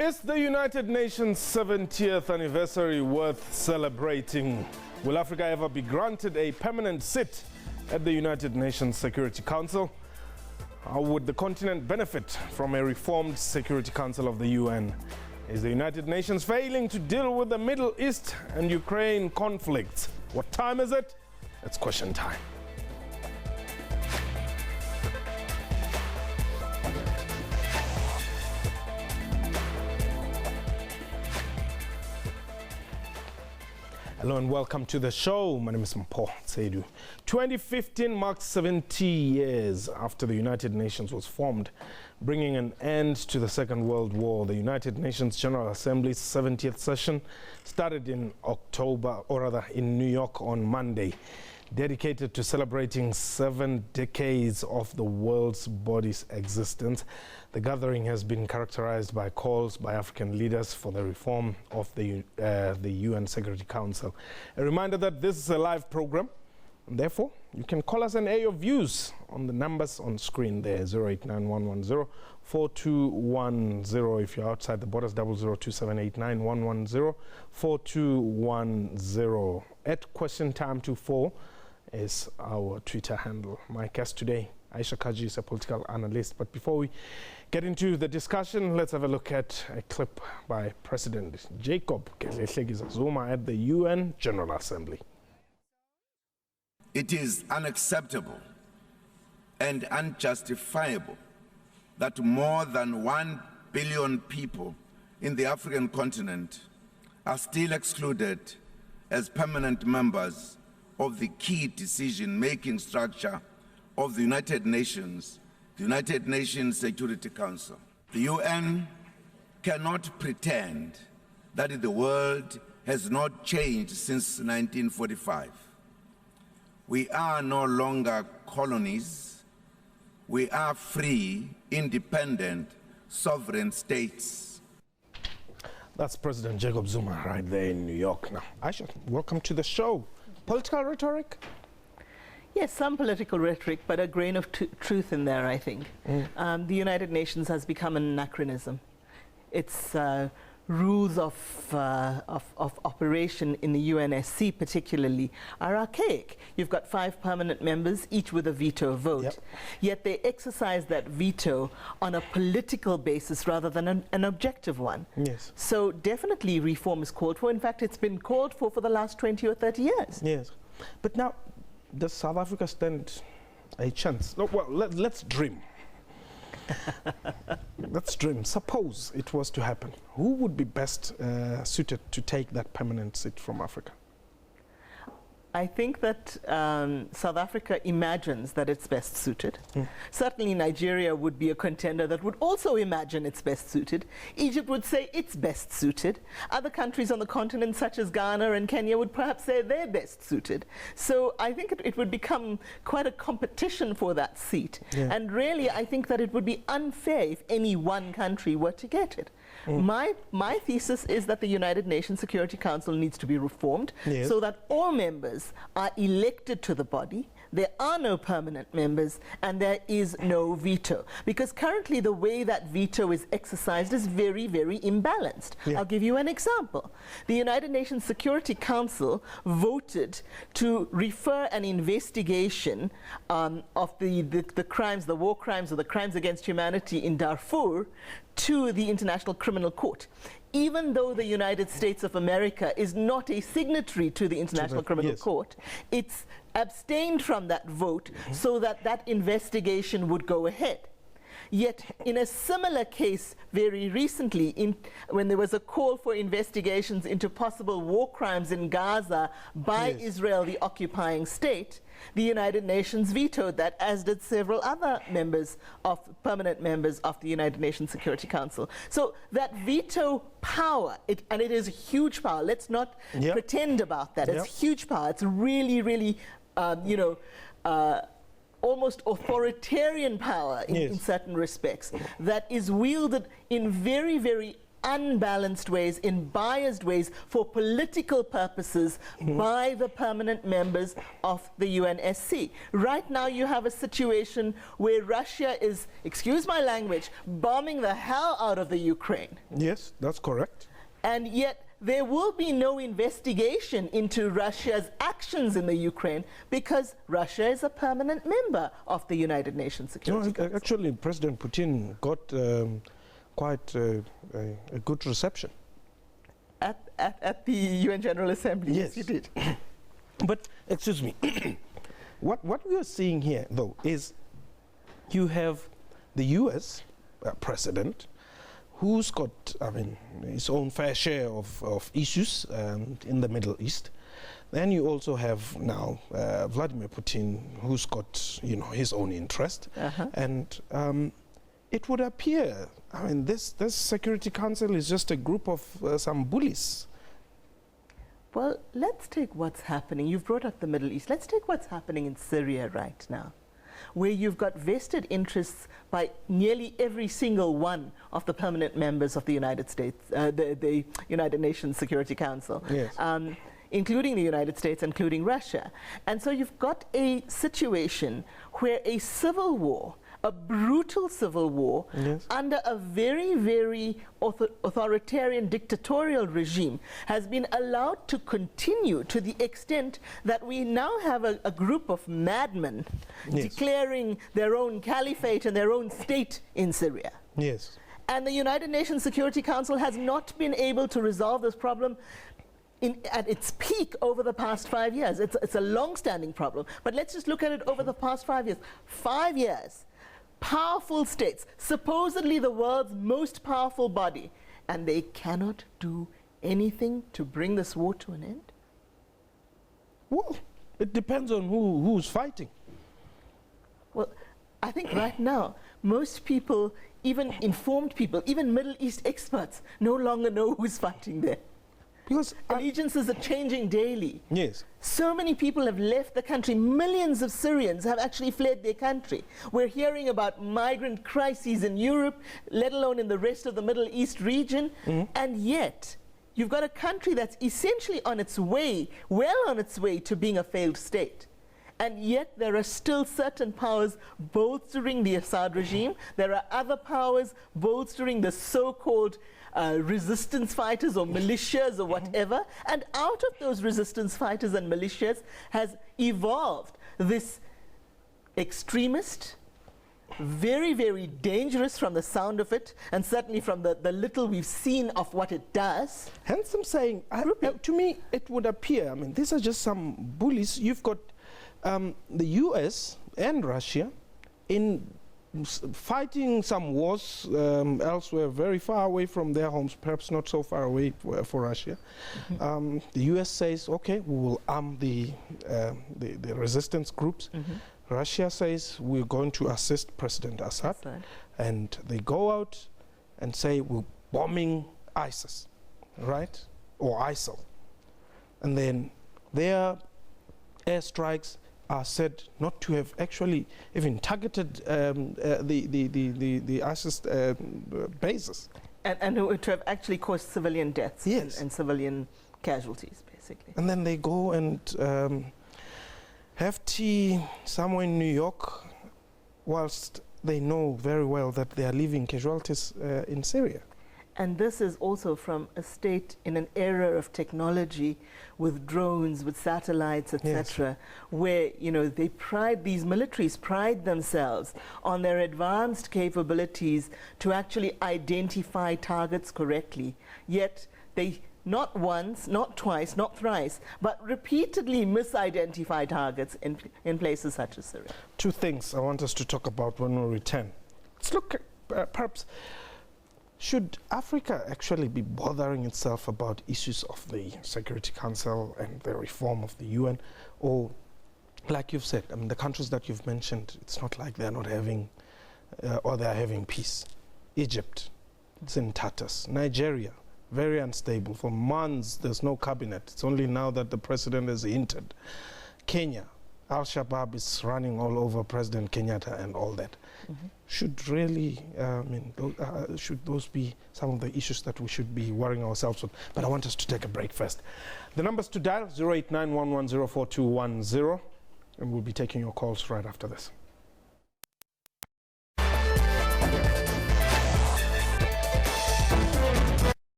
Is the United Nations 70th anniversary worth celebrating? Will Africa ever be granted a permanent seat at the United Nations Security Council? How would the continent benefit from a reformed Security Council of the UN? Is the United Nations failing to deal with the Middle East and Ukraine conflicts? What time is it? It's question time. Hello and welcome to the show. My name is Mpho Seidu. 2015 marks 70 years after the United Nations was formed, bringing an end to the Second World War. The United Nations General Assembly's 70th session started in October, or rather in New York on Monday, dedicated to celebrating 7 decades of the world's body's existence. The gathering has been characterized by calls by African leaders for the reform of the UN Security Council. A reminder that this is a live program, and therefore you can call us and air your views on the numbers on screen there, 0891104210. If you're outside the borders, 0027891104210. At question time 24 is our Twitter handle. My guest today, Aisha Kaji, is a political analyst. But before we get into the discussion, let's have a look at a clip by President Jacob Zuma at the UN General Assembly. It is unacceptable and unjustifiable that more than 1 billion people in the African continent are still excluded as permanent members of the key decision-making structure of the United Nations Security Council. The UN cannot pretend that the world has not changed since 1945. We are no longer colonies. We are free, independent, sovereign states. That's President Jacob Zuma right there in New York. Now, Aisha, welcome to the show. Political rhetoric? Yes, some political rhetoric, but a grain of truth in there, I think. The United Nations has become an anachronism. Its rules of operation in the UNSC particularly are archaic. You've got 5 permanent members, each with a veto vote. Yep. Yet they exercise that veto on a political basis rather than an objective one. Yes. So definitely reform is called for. In fact, it's been called for the last 20 or 30 years. Yes. But now, does South Africa stand a chance? No, well, let's dream. Let's dream. Suppose it was to happen. Who would be best suited to take that permanent seat from Africa? I think that South Africa imagines that it's best suited. Certainly Nigeria would be a contender that would also imagine it's best suited. Egypt would say it's best suited. Other countries on the continent, such as Ghana and Kenya, would perhaps say they're best suited. So I think it would become quite a competition for that seat. Yeah. And really, I think that it would be unfair if any one country were to get it. My thesis is that the United Nations Security Council needs to be reformed, yes, so that all members are elected to the body, there are no permanent members, and there is no veto. Because currently the way that veto is exercised is very, very imbalanced. Yeah. I'll give you an example. The United Nations Security Council voted to refer an investigation of the crimes, the war crimes or the crimes against humanity in Darfur to the International Criminal Court. Even though the United States of America is not a signatory to the International Criminal Court, it's abstained from that vote so that that investigation would go ahead. Yet, in a similar case very recently, when there was a call for investigations into possible war crimes in Gaza by Israel, the occupying state, the United Nations vetoed that, as did several other permanent members of the United Nations Security Council. So that veto power, and it is a huge power, let's not pretend about that, it's huge power, it's really, really, almost authoritarian power in certain respects that is wielded in very, very unbalanced ways, in biased ways, for political purposes by the permanent members of the UNSC. Right now you have a situation where Russia is, excuse my language, bombing the hell out of the Ukraine. Yes, that's correct. And yet there will be no investigation into Russia's actions in the Ukraine because Russia is a permanent member of the United Nations Security Council. Actually, President Putin got quite a good reception. At the UN General Assembly, yes, you did. But, excuse me, what we are seeing here, though, is you have the US president who's got, I mean, his own fair share of issues in the Middle East. Then you also have now Vladimir Putin, who's got, you know, his own interest. And it would appear, I mean, this Security Council is just a group of some bullies. Well, let's take what's happening. You've brought up the Middle East. Let's take what's happening in Syria right now, where you've got vested interests by nearly every single one of the permanent members of the United States, the United Nations Security Council, yes. Including the United States, including Russia. And so you've got a situation where a civil war, a brutal civil war, yes, under a very, very authoritarian dictatorial regime has been allowed to continue to the extent that we now have a group of madmen, yes, declaring their own caliphate and their own state in Syria. Yes. And the United Nations Security Council has not been able to resolve this problem at its peak over the past 5 years. It's a long-standing problem, but let's just look at it over the past 5 years. 5 years. Powerful states, supposedly the world's most powerful body, and they cannot do anything to bring this war to an end? Well, it depends on who's fighting. Well, I think right now, most people, even informed people, even Middle East experts, no longer know who's fighting there. Because allegiances are changing daily. Yes. So many people have left the country. Millions of Syrians have actually fled their country. We're hearing about migrant crises in Europe, let alone in the rest of the Middle East region. And yet, you've got a country that's essentially on its way, well on its way to being a failed state. And yet there are still certain powers bolstering the Assad regime. There are other powers bolstering the so-called resistance fighters or militias or whatever, and out of those resistance fighters and militias has evolved this extremist, very, very dangerous from the sound of it, and certainly from the little we've seen of what it does. Hence I'm saying, to me it would appear, I mean, these are just some bullies. You've got the US and Russia in fighting some wars elsewhere, very far away from their homes, perhaps not so far away for Russia. The US says, okay, we will arm the resistance groups. Russia says, we're going to assist President Assad. And they go out and say, we're bombing ISIS, right? Or ISIL. And then their airstrikes are said not to have actually even targeted the ISIS bases. And to have actually caused civilian deaths, yes, and civilian casualties, basically. And then they go and have tea somewhere in New York, whilst they know very well that they are leaving casualties in Syria. And this is also from a state in an era of technology with drones, with satellites, etc., where, you know, these militaries pride themselves on their advanced capabilities to actually identify targets correctly. Yet they not once, not twice, not thrice, but repeatedly misidentify targets in places such as Syria. Two things I want us to talk about when we return. Let's look at perhaps, should Africa actually be bothering itself about issues of the Security Council and the reform of the UN? Or, like you've said, I mean, the countries that you've mentioned, it's not like they're not having, or they're having peace. Egypt, it's in tatters. Nigeria, very unstable. For months, there's no cabinet. It's only now that the president has hinted. Kenya, Al-Shabaab is running all over President Kenyatta and all that. Should really, should those be some of the issues that we should be worrying ourselves with? But I want us to take a break first. The numbers to dial, 08911042110, and we'll be taking your calls right after this.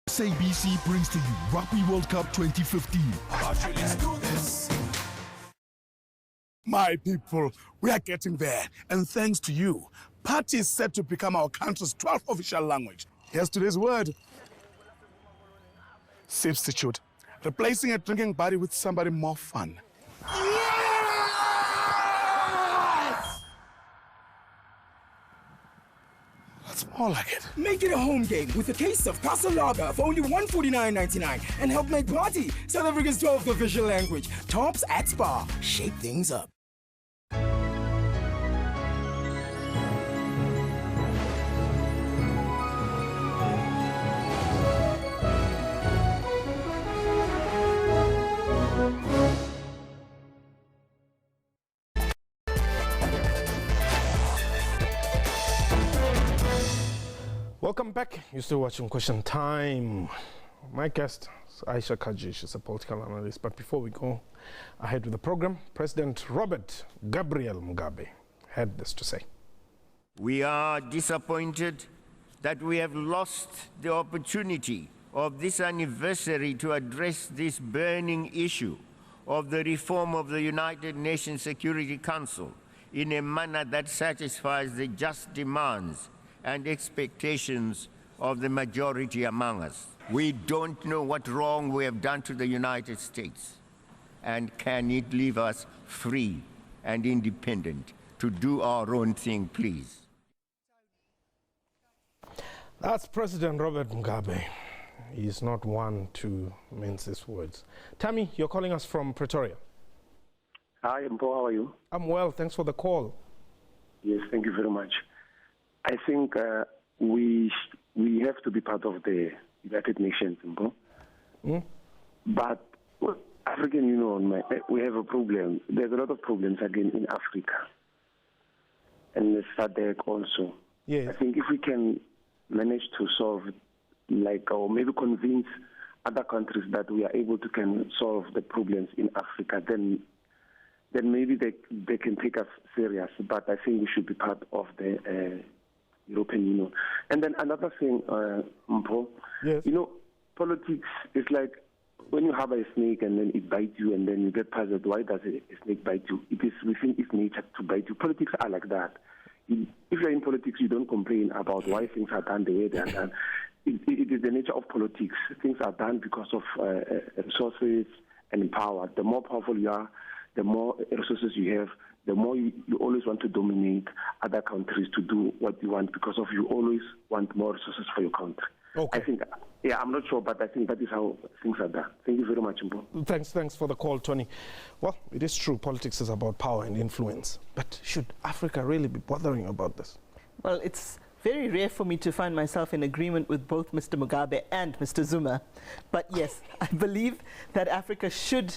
SABC brings to you Rugby World Cup 2015. Let's do this. My people, we are getting there. And thanks to you, Party is set to become our country's 12th official language. Here's today's word. Substitute. Replacing a drinking buddy with somebody more fun. That's more like it. Make it a home game with a case of Castle Lager for only $149.99 and help make Party South Africa's 12th official language. Tops at Spa. Shake things up. Welcome back. You're still watching Question Time. My guest is Aisha Kaji. She's a political analyst. But before we go ahead with the program, President Robert Gabriel Mugabe had this to say. We are disappointed that we have lost the opportunity of this anniversary to address this burning issue of the reform of the United Nations Security Council in a manner that satisfies the just demands and expectations of the majority among us. We don't know what wrong we have done to the United States, and can it leave us free and independent to do our own thing, please? That's President Robert Mugabe. He's not one to mince his words. Tammy, you're calling us from Pretoria. Hi, Mpo, how are you? I'm well, thanks for the call. Yes, thank you very much. I think we have to be part of the United Nations, Mpo. But African Union, we have a problem. There's a lot of problems again in Africa. And the SADC also. Yes. I think if we can manage to solve, or maybe convince other countries that we are able to can solve the problems in Africa, then maybe they can take us serious. But I think we should be part of the European Union. And then another thing, Mpo, yes. Politics is like when you have a snake and then it bites you and then you get puzzled, why does a snake bite you? It is within its nature to bite you. Politics are like that. If you're in politics, you don't complain about why things are done the way they are done. It is the nature of politics. Things are done because of resources and power. The more powerful you are, the more resources you have, the more you always want to dominate other countries to do what you want because of you always want more resources for your country. Okay. I think, I'm not sure, but I think that is how things are done. Thank you very much, Mpo. Thanks for the call, Tony. Well, it is true, politics is about power and influence. But should Africa really be bothering about this? Well, it's very rare for me to find myself in agreement with both Mr. Mugabe and Mr. Zuma. But yes, I believe that Africa should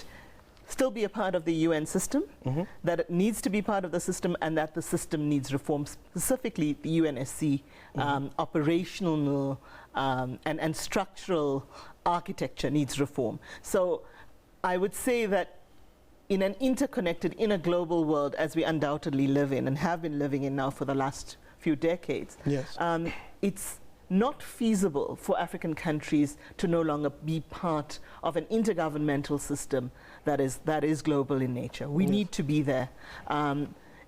still be a part of the UN system, that it needs to be part of the system, and that the system needs reform, specifically the UNSC operational and structural architecture needs reform. So I would say that in an interconnected, in a global world, as we undoubtedly live in and have been living in now for the last few decades, yes. It's not feasible for African countries to no longer be part of an intergovernmental system that is global in nature. We need to be there.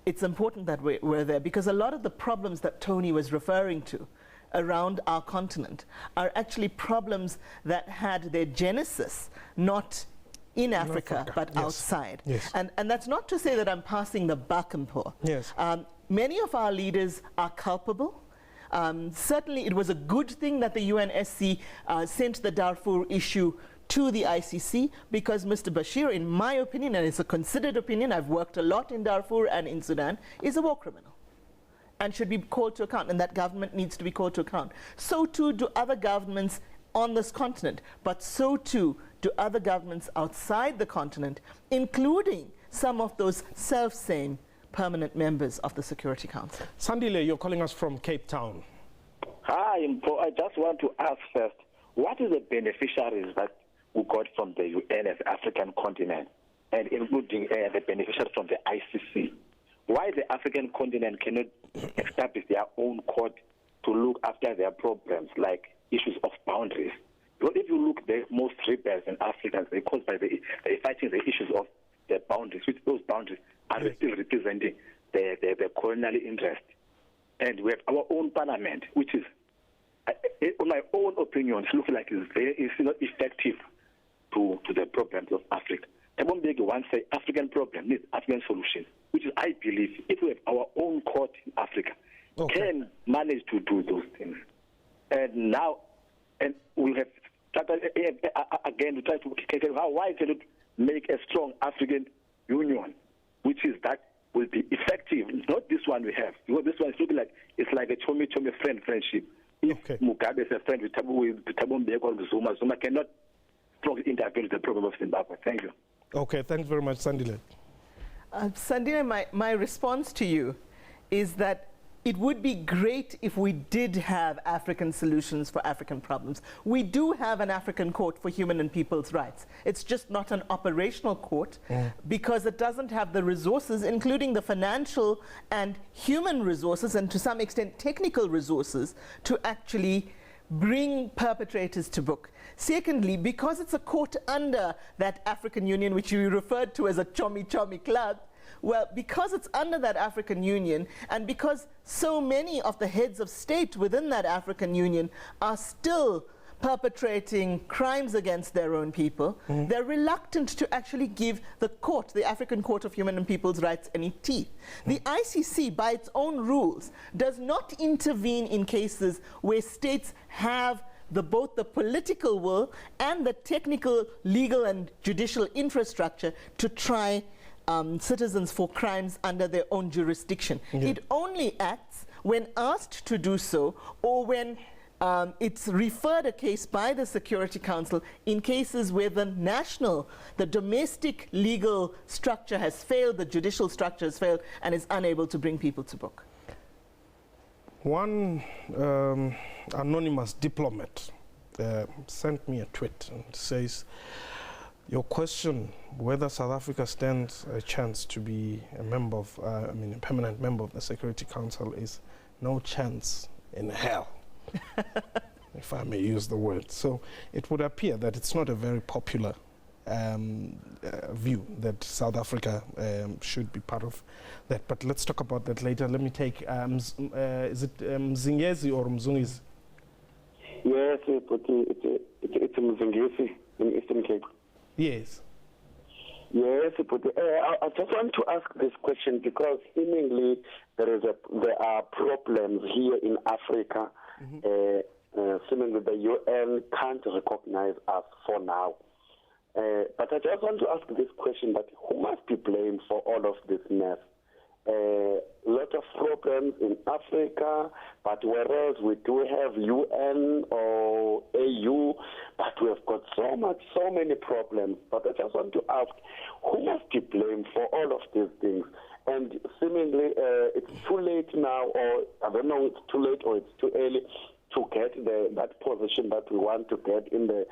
It's important that we're there because a lot of the problems that Tony was referring to around our continent are actually problems that had their genesis not in Africa, but yes. outside. Yes. And that's not to say that I'm passing the buck, Mpo. Yes. Many of our leaders are culpable. Certainly it was a good thing that the UNSC sent the Darfur issue to the ICC because Mr. Bashir, in my opinion, and it's a considered opinion, I've worked a lot in Darfur and in Sudan, is a war criminal and should be called to account, and that government needs to be called to account. So too do other governments on this continent, but so too do other governments outside the continent, including some of those self-same permanent members of the Security Council. Sandile, you're calling us from Cape Town. Hi, I just want to ask first, what is the beneficiaries that we got from the UN as African continent, and including the beneficiaries from the ICC? Why the African continent cannot establish their own court to look after their problems, like issues of boundaries? Because if you look, the most rebels in Africa, they're caused by they're fighting the issues of the boundaries, which those boundaries are still representing the colonial interest. And we have our own parliament, which is, in my own opinion, looks like it's not effective to the problems of Africa. Mbeki once said African problem needs African solutions, which is, I believe, if we have our own court in Africa, can manage to do those things. And now, and we have started again to try to why cannot make a strong African Union, which is that will be effective. It's not this one we have. Because this one is looking like it's like a chomi friendship. If Mugabe is a friend with Thabo Mbeki or Zuma, Zuma cannot strongly intervene with the problem of Zimbabwe. Thank you. Okay, thanks very much, Sandile. Sandile, my response to you is that it would be great if we did have African solutions for African problems. We do have an African Court for Human and People's Rights. It's just not an operational court because it doesn't have the resources, including the financial and human resources, and to some extent technical resources, to actually bring perpetrators to book. Secondly, because it's a court under that African Union, which you referred to as a chomi club, well, because it's under that African Union, and because so many of the heads of state within that African Union are still perpetrating crimes against their own people, they're reluctant to actually give the court, the African Court of Human and People's Rights, any teeth. The ICC, by its own rules, does not intervene in cases where states have both the political will and the technical, legal, and judicial infrastructure to try citizens for crimes under their own jurisdiction. It only acts when asked to do so, or when it's referred a case by the Security Council in cases where the domestic legal structure has failed, the judicial structure has failed, and is unable to bring people to book. One anonymous diplomat sent me a tweet and says, your question whether South Africa stands a chance to be a member of, a permanent member of the Security Council is no chance in hell, if I may use the word. So it would appear that it's not a very popular view that South Africa should be part of that. But let's talk about that later. Let me take, is it Mzingezi or Mzungisi? Yes, it's Mzingisi in Eastern Cape. Yes. Yes, but I just want to ask this question because seemingly there are problems here in Africa. Seemingly the UN can't recognize us for now. But I just want to ask this question: that who must be blamed for all of this mess? A lot of problems in Africa, but whereas we do have UN or AU, but we have got so many problems. But I just want to ask, who must be blamed for all of these things? And seemingly it's too late now, or I don't know, it's too late or it's too early to get that position that we want to get in the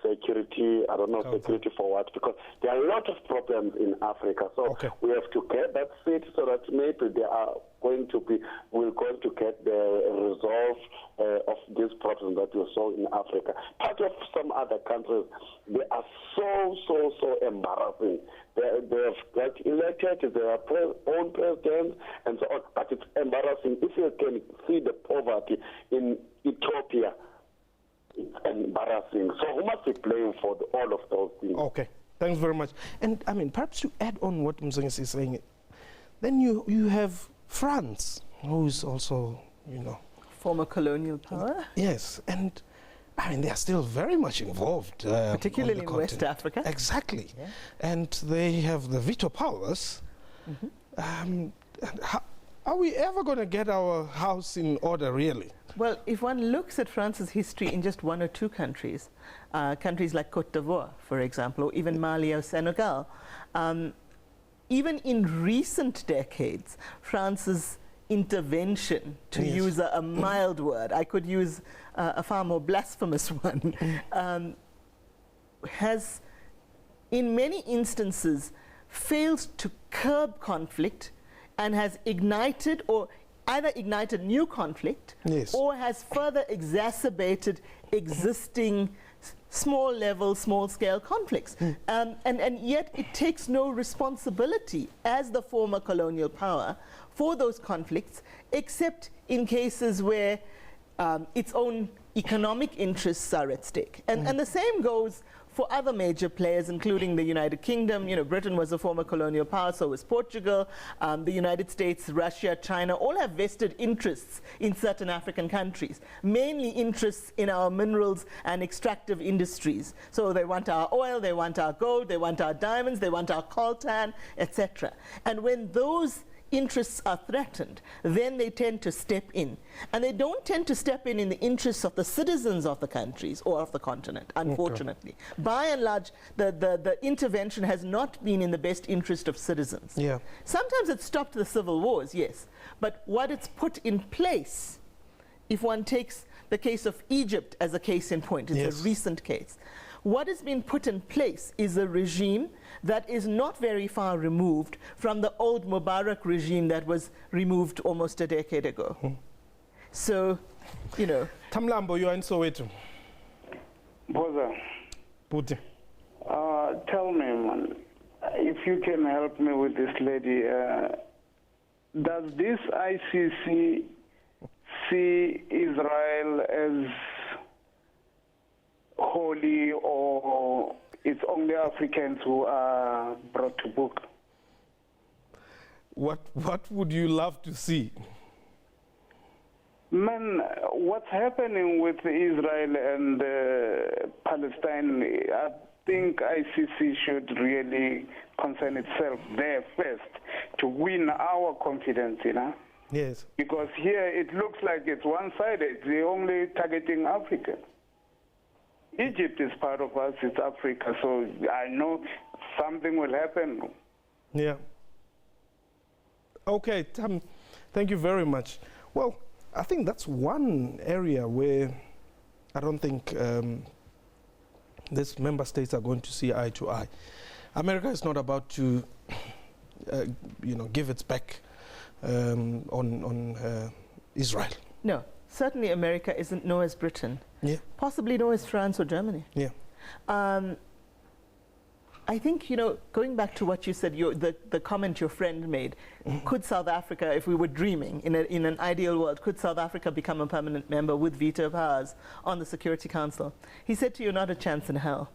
security, I don't know, security for what, because there are a lot of problems in Africa. So we have to get that seat so that maybe we're going to get the resolve of these problems that we saw in Africa. Part of some other countries, they are so embarrassing. They have got elected, their own president, and so on. But it's embarrassing. If you can see the poverty in Ethiopia, it's embarrassing. So who must be blamed for all of those things? Okay, thanks very much. And I mean, perhaps to add on what Mzungisi is saying, then you have France, who is also, former colonial power. Yes, and I mean, they are still very much involved. Particularly in West Africa. Exactly. Yeah. And they have the veto powers. Are we ever going to get our house in order, really? Well, if one looks at France's history in just one or two countries, countries like Côte d'Ivoire, for example, or even Mali or Senegal, even in recent decades, France's intervention, to use a mild word, I could use a far more blasphemous one, has in many instances failed to curb conflict and has ignited or either ignited new conflict or has further exacerbated existing small-level, small-scale conflicts. And yet it takes no responsibility as the former colonial power for those conflicts, except in cases where its own economic interests are at stake. And the same goes for other major players, including the United Kingdom. You know, Britain was a former colonial power, so was Portugal. The United States, Russia, China, all have vested interests in certain African countries, mainly interests in our minerals and extractive industries. So they want our oil, they want our gold, they want our diamonds, they want our coltan, etc. And when those interests are threatened, then they tend to step in. And they don't tend to step in the interests of the citizens of the countries or of the continent, unfortunately. By and large, the intervention has not been in the best interest of citizens. Sometimes it stopped the civil wars, yes, but what it's put in place, if one takes the case of Egypt as a case in point, it's a recent case, what has been put in place is a regime that is not very far removed from the old Mubarak regime that was removed almost a decade ago. So, you know. Tamlambo, you are in Soweto. Boza. Puti. Tell me, man, if you can help me with this lady, does this ICC see Israel as holy, or it's only Africans who are brought to book? What would you love to see? Man, what's happening with Israel and Palestine, I think ICC should really concern itself there first to win our confidence, you know? Yes. Because here it looks like it's one-sided. They're only targeting Africa. Egypt is part of us, it's Africa, so I know something will happen. Yeah. Okay, thank you very much. Well, I think that's one area where I don't think these member states are going to see eye to eye. America is not about to, give its back on Israel. No. Certainly America isn't known as Britain. Possibly known as France or Germany. I think, going back to what you said, the comment your friend made, could South Africa, if we were dreaming in an ideal world, could South Africa become a permanent member with veto powers on the Security Council? He said to you, not a chance in hell.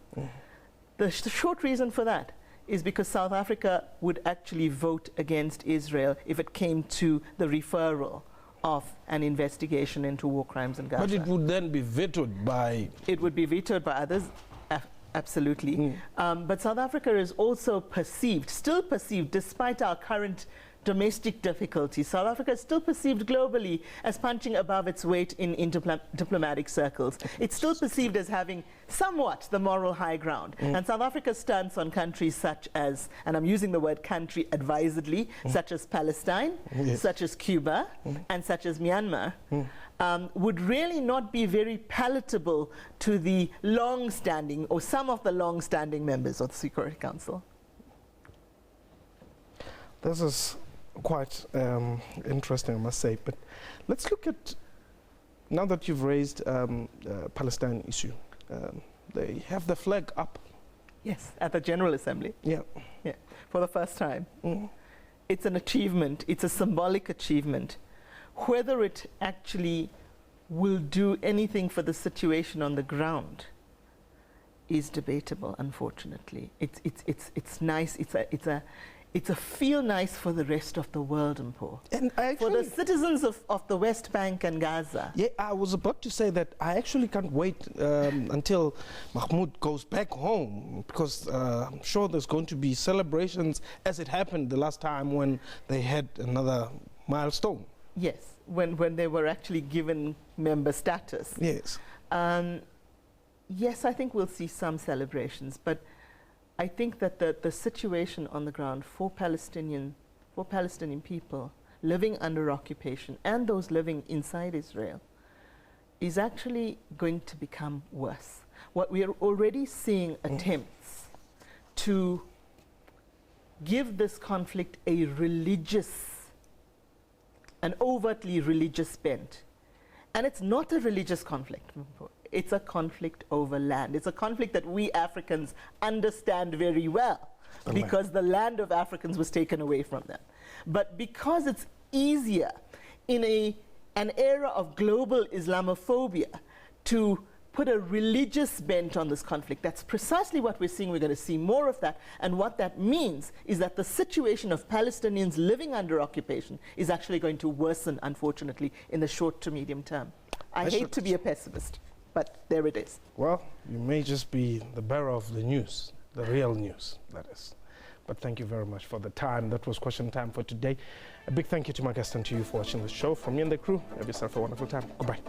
The short reason for that is because South Africa would actually vote against Israel if it came to the referral of an investigation into war crimes in Gaza. But it would then be vetoed by... It would be vetoed by others, absolutely. But South Africa is also perceived, still perceived, despite our current domestic difficulties, South Africa is still perceived globally as punching above its weight in diplomatic circles. It's still perceived as having somewhat the moral high ground. And South Africa's stance on countries such as, and I'm using the word country advisedly, such as Palestine, such as Cuba, and such as Myanmar, would really not be very palatable to the long-standing, or some of the long-standing members of the Security Council. This is quite interesting, I must say. But let's look at, now that you've raised Palestine issue, they have the flag up. Yes, at the General Assembly. Yeah, for the first time. It's an achievement. It's a symbolic achievement. Whether it actually will do anything for the situation on the ground is debatable, unfortunately. It's nice. It's a feel nice for the rest of the world, Mpo. And for the citizens of the West Bank and Gaza. Yeah, I was about to say that I actually can't wait until Mahmoud goes back home, because I'm sure there's going to be celebrations as it happened the last time when they had another milestone. Yes, when they were actually given member status. Yes. Yes, I think we'll see some celebrations, but I think that the situation on the ground for Palestinian people living under occupation and those living inside Israel is actually going to become worse. What we are already seeing attempts to give this conflict an overtly religious bent. And it's not a religious conflict. It's a conflict over land. It's a conflict that we Africans understand very well because the land of Africans was taken away from them. But because it's easier in an era of global Islamophobia to put a religious bent on this conflict, that's precisely what we're seeing. We're going to see more of that. And what that means is that the situation of Palestinians living under occupation is actually going to worsen, unfortunately, in the short to medium term. I hate to be a pessimist, but there it is. Well, you may just be the bearer of the news, the real news, that is. But thank you very much for the time. That was Question Time for today. A big thank you to my guest and to you for watching the show. From me and the crew, have yourself a wonderful time. Goodbye.